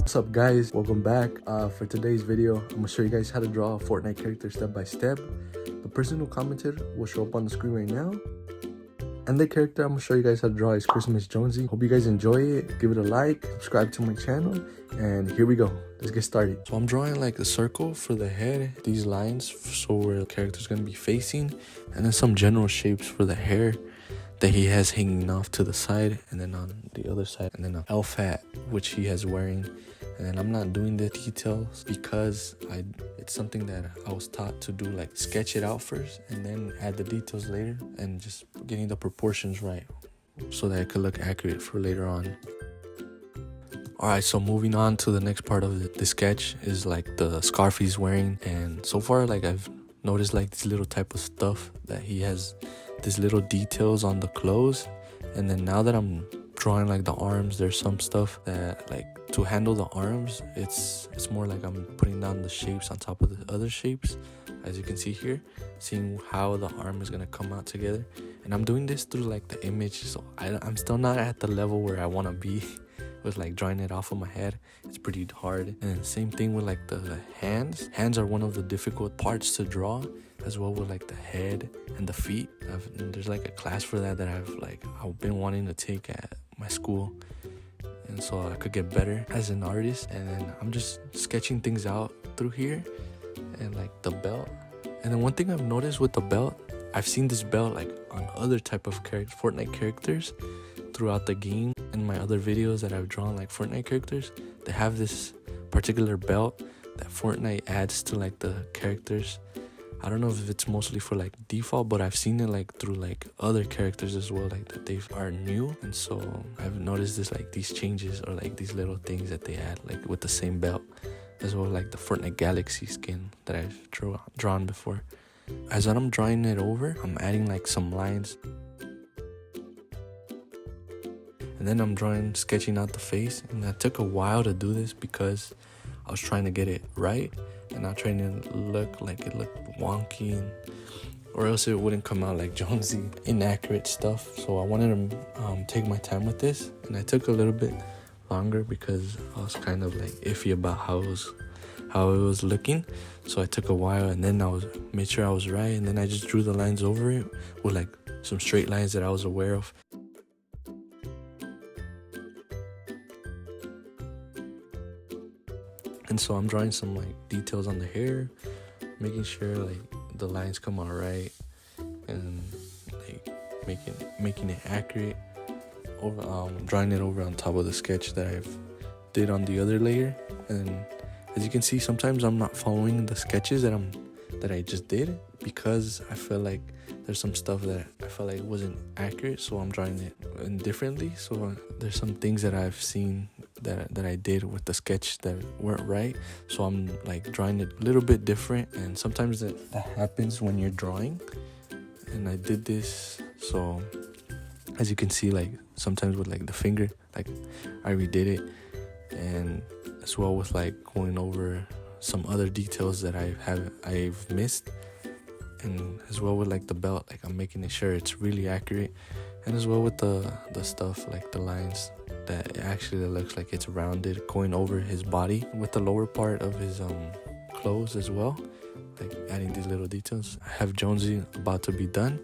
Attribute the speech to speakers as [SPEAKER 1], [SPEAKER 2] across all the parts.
[SPEAKER 1] What's up guys, welcome back. For today's video, I'm gonna show you guys how to draw a Fortnite character step by step. The person who commented will show up on the screen right now. And the character I'm gonna show you guys how to draw is Christmas Jonesy. Hope you guys enjoy it. Give it a like, subscribe to my channel, and here we go. Let's get started. So I'm drawing like a circle for the head, these lines so where the character's gonna be facing, and then some general shapes for the hair that he has hanging off to the side, and then on the other side, and then an elf hat which he has wearing. And then I'm not doing the details because it's something that I was taught to do, like sketch it out first and then add the details later, and just getting the proportions right so that it could look accurate for later on. Alright, so moving on to the next part of the sketch is like the scarf he's wearing. And so far, like I've noticed like this little type of stuff that he has, these little details on the clothes. And then now that I'm drawing like the arms, there's some stuff that like to handle the arms, it's more like I'm putting down the shapes on top of the other shapes, as you can see here, seeing how the arm is gonna come out together. And I'm doing this through like the image, so I'm still not at the level where I want to be with like drawing it off of my head. It's pretty hard. And then same thing with like the hands are one of the difficult parts to draw, as well with like the head and the feet. There's like a class for that I've been wanting to take at my school, and so I could get better as an artist. And then I'm just sketching things out through here, and like the belt. And then one thing I've noticed with the belt, I've seen this belt like on other type of Fortnite characters throughout the game. In my other videos that I've drawn like Fortnite characters, they have this particular belt that Fortnite adds to like the characters. I don't know if it's mostly for like default, but I've seen it like through like other characters as well, like that they are new. And so I've noticed this, like these changes or like these little things that they add like with the same belt, as well like the Fortnite Galaxy skin that I've drawn before. As I'm drawing it over, I'm adding like some lines, and then I'm sketching out the face. And that took a while to do this because I was trying to get it right and not trying to look like it looked wonky, or else it wouldn't come out like Jonesy, inaccurate stuff. So I wanted to take my time with this, and I took a little bit longer because I was kind of like iffy about how it was looking. So I took a while, and then made sure I was right, and then I just drew the lines over it with like some straight lines that I was aware of. And so I'm drawing some like details on the hair, making sure like the lines come out right, and like making it accurate. Drawing it over on top of the sketch that I've did on the other layer. And as you can see, sometimes I'm not following the sketches that I just did because I feel like there's some stuff that I felt like wasn't accurate, so I'm drawing it differently. So there's some things that I've seen that I did with the sketch that weren't right, so I'm like drawing it a little bit different. And sometimes that happens when you're drawing, and I did this. So as you can see, like sometimes with like the finger, like I redid it, and as well with like going over some other details that I've missed. And as well with like the belt, like I'm making sure it's really accurate. And as well with the stuff like the lines, that it actually looks like it's rounded going over his body, with the lower part of his clothes as well, like adding these little details. I have Jonesy about to be done,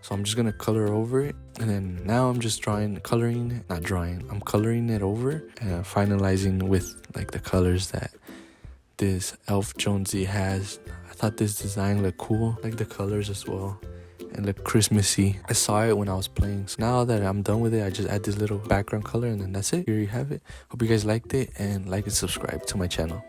[SPEAKER 1] so I'm just gonna color over it. And then now I'm just I'm coloring it over and finalizing with like the colors that this Elf Jonesy has. I thought this design looked cool, like the colors as well, and look Christmassy. I saw it when I was playing, so now that I'm done with it, I just add this little background color, and then that's it. Here you have it. Hope you guys liked it, and like and subscribe to my channel.